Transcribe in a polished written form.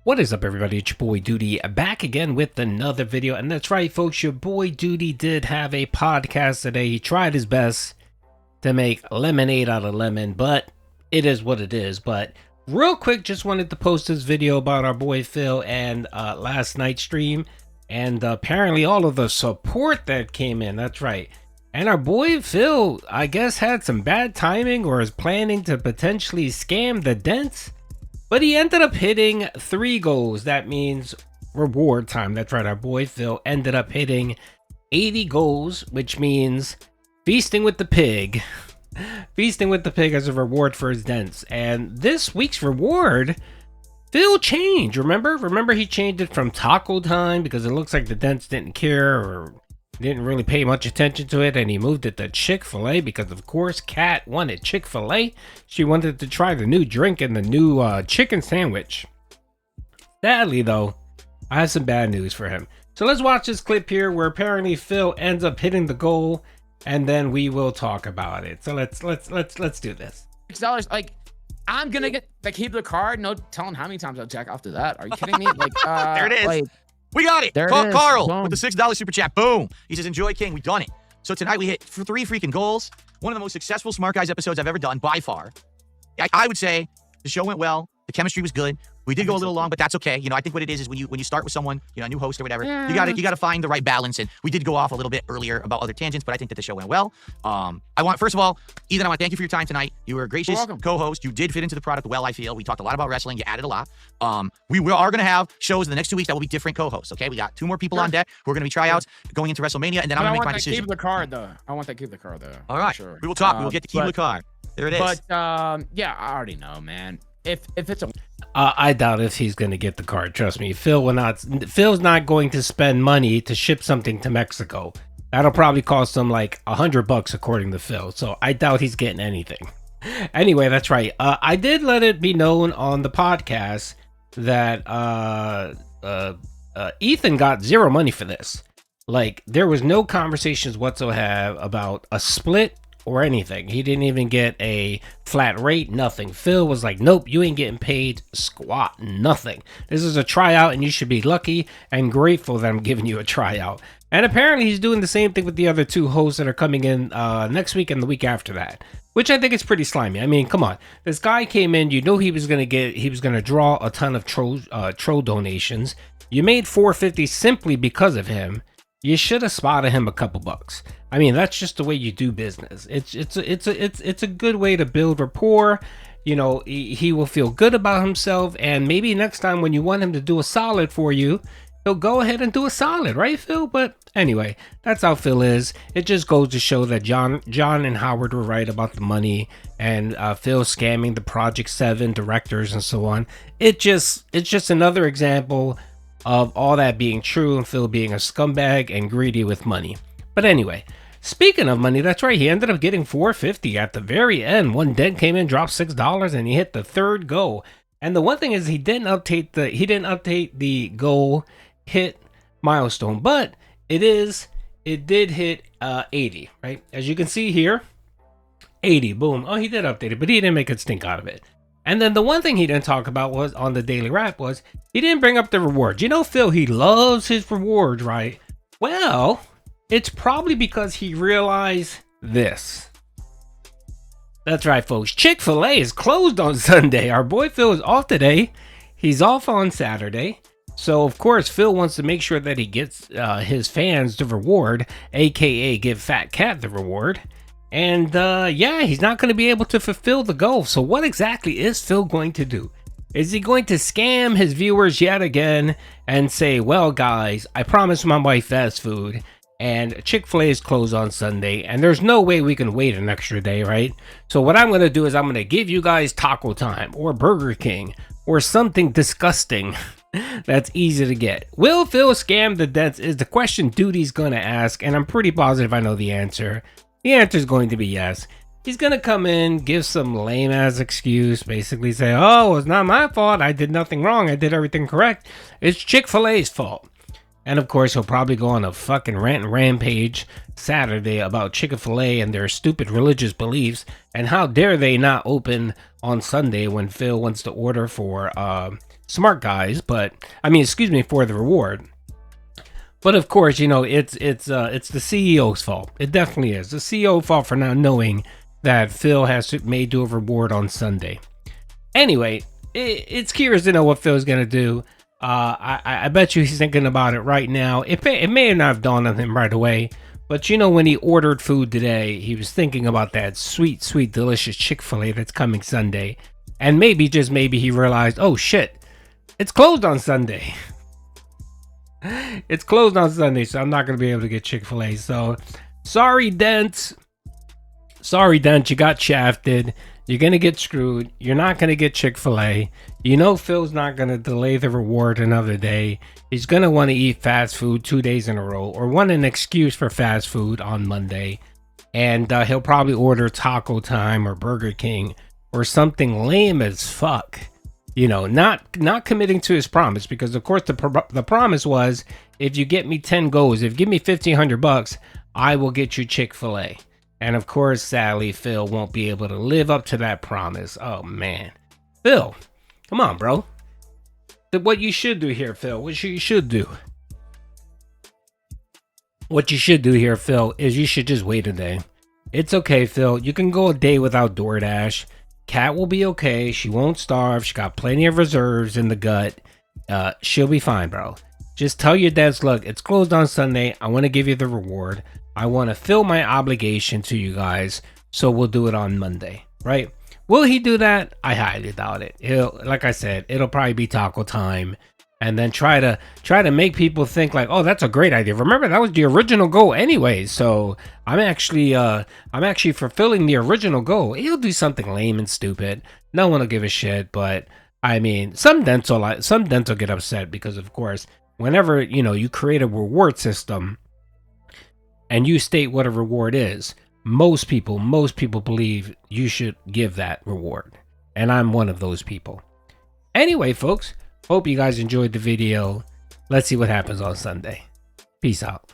What is up, everybody? It's your boy Doody back again with another video. And that's right, folks, your boy Doody did have a podcast today. He tried his best to make lemonade out of lemon, but it is what it is. But real quick, just wanted to post this video about our boy Phil and last night's stream. And apparently all of the support that came in, that's right. And our boy Phil, I guess, had some bad timing or is planning to potentially scam the Dents. But he ended up hitting 3 goals. That means reward time. That's right. Our boy Phil ended up hitting 80 goals, which means feasting with the pig. Feasting with the pig as a reward for his Dents. And this week's reward, Phil changed. Remember he changed it from taco time because it looks like the Dents didn't care or didn't really pay much attention to it, and he moved it to Chick-fil-A because, of course, Kat wanted Chick-fil-A. She wanted to try the new drink and the new chicken sandwich. Sadly, though, I have some bad news for him. So let's watch this clip here where apparently Phil ends up hitting the goal, and then we will talk about it. So let's do this. $6, like, I'm gonna get the keep the card. No telling how many times I'll check after that. Are you kidding me? Like, there it is. Like, we got it. There Call it is. Carl Boom. with the $6 super chat. Boom. He says, enjoy King. We done it. So tonight we hit 3 freaking goals. One of the most successful Smart Guys episodes I've ever done by far. I would say the show went well. The chemistry was good. We did go a little long, but that's okay. You know, I think what it is when you start with someone, you know, a new host or whatever, you gotta find the right balance. And we did go off a little bit earlier about other tangents, but I think that the show went well. First of all, Ethan, I want to thank you for your time tonight. You were a gracious co-host. You did fit into the product well, I feel. We talked a lot about wrestling. You added a lot. We are gonna have shows in the next 2 weeks that will be different co-hosts. Okay, we got 2 more people on deck who are gonna be tryouts going into WrestleMania, and then I'm gonna make my decision. Keep the card though. I want that keep the card though. All right, sure. we will talk. We will get to keep the card. There it is. But yeah, I already know, man. If it's a I doubt if he's going to get the card. Trust me. Phil's not going to spend money to ship something to Mexico. That'll probably cost him like $100 according to Phil. So I doubt he's getting anything. Anyway, that's right. I did let it be known on the podcast that Ethan got 0 money for this. Like, there was no conversations whatsoever about a split or anything. He didn't even get a flat rate, nothing. Phil was like, nope, you ain't getting paid squat, nothing. This is a tryout and you should be lucky and grateful that I'm giving you a tryout. And apparently he's doing the same thing with the other 2 hosts that are coming in next week and the week after that, which I think is pretty slimy. I mean, come on. This guy came in, you know he was going to draw a ton of troll donations. You made $450 simply because of him. You should have spotted him a couple bucks. I mean, that's just the way you do business. It's a good way to build rapport. You know, he will feel good about himself, and maybe next time when you want him to do a solid for you, he'll go ahead and do a solid, right, Phil? But anyway, that's how Phil is. It just goes to show that John and Howard were right about the money, and Phil scamming the Project 7 directors and so on. It's just another example of all that being true and Phil being a scumbag and greedy with money. But anyway, speaking of money, that's right, he ended up getting $450 at the very end. One Dent came in, dropped $6, and he hit the 3rd goal. And the one thing is he didn't update the goal hit milestone, but it did hit 80, right? As you can see here, 80, boom. Oh, he did update it, but he didn't make a stink out of it. And then the one thing he didn't talk about was on the daily wrap was he didn't bring up the rewards. You know, Phil, he loves his rewards, right? Well, it's probably because he realized this. That's right, folks. Chick-fil-A is closed on Sunday. Our boy Phil is off today. He's off on Saturday. So, of course, Phil wants to make sure that he gets his fans the reward, a.k.a. give Fat Cat the reward. And yeah, he's not going to be able to fulfill the goal. So what exactly is Phil going to do? Is he going to scam his viewers yet again and say, well, guys, I promised my wife fast food and Chick-fil-A is closed on Sunday and there's no way we can wait an extra day, right? So what I'm going to do is I'm going to give you guys Taco Time or Burger King or something disgusting that's easy to get. Will Phil scam the Dents is the question Doody's going to ask, and I'm pretty positive I know the answer. The answer is going to be yes. He's going to come in, give some lame-ass excuse, basically say, oh, it's not my fault. I did nothing wrong. I did everything correct. It's Chick-fil-A's fault. And, of course, he'll probably go on a fucking rant and rampage Saturday about Chick-fil-A and their stupid religious beliefs, and how dare they not open on Sunday when Phil wants to order for Smart Guys, but I mean, excuse me, for the reward. But of course, you know, it's the CEO's fault. It definitely is the CEO fault for not knowing that Phil has made do a reward on Sunday. Anyway, it's curious to know what Phil's gonna do. I bet you he's thinking about it right now. It may not have dawned on him right away, but you know, when he ordered food today, he was thinking about that sweet, sweet, delicious Chick-fil-A that's coming Sunday. And maybe, just maybe, he realized, oh shit, it's closed on Sunday. It's closed on Sunday, so I'm not going to be able to get Chick-fil-A. So, sorry, Dents. Sorry, Dents, you got shafted. You're going to get screwed. You're not going to get Chick-fil-A. You know Phil's not going to delay the reward another day. He's going to want to eat fast food 2 days in a row, or want an excuse for fast food on Monday. And he'll probably order Taco Time or Burger King or something lame as fuck. You know, not committing to his promise, because of course the promise was, if you get me 10 goals, if you give me $1,500, I will get you Chick-fil-A. And of course, sadly, Phil won't be able to live up to that promise. Oh man, Phil, come on, bro. What you should do here, Phil, what you should do here, Phil, is you should just wait a day. It's okay, Phil. You can go a day without DoorDash. Cat will be okay. She won't starve. She got plenty of reserves in the gut. She'll be fine, bro. Just tell your dads, look, it's closed on Sunday. I want to give you the reward. I want to fill my obligation to you guys. So we'll do it on Monday, right? Will he do that? I highly doubt it. Like I said, it'll probably be Taco Time. And then try to make people think like, oh, that's a great idea. Remember, that was the original goal anyway. So I'm actually fulfilling the original goal. He'll do something lame and stupid. No one will give a shit. But I mean, some dents get upset because, of course, whenever you create a reward system and you state what a reward is, most people believe you should give that reward, and I'm one of those people. Anyway, folks. Hope you guys enjoyed the video. Let's see what happens on Sunday. Peace out.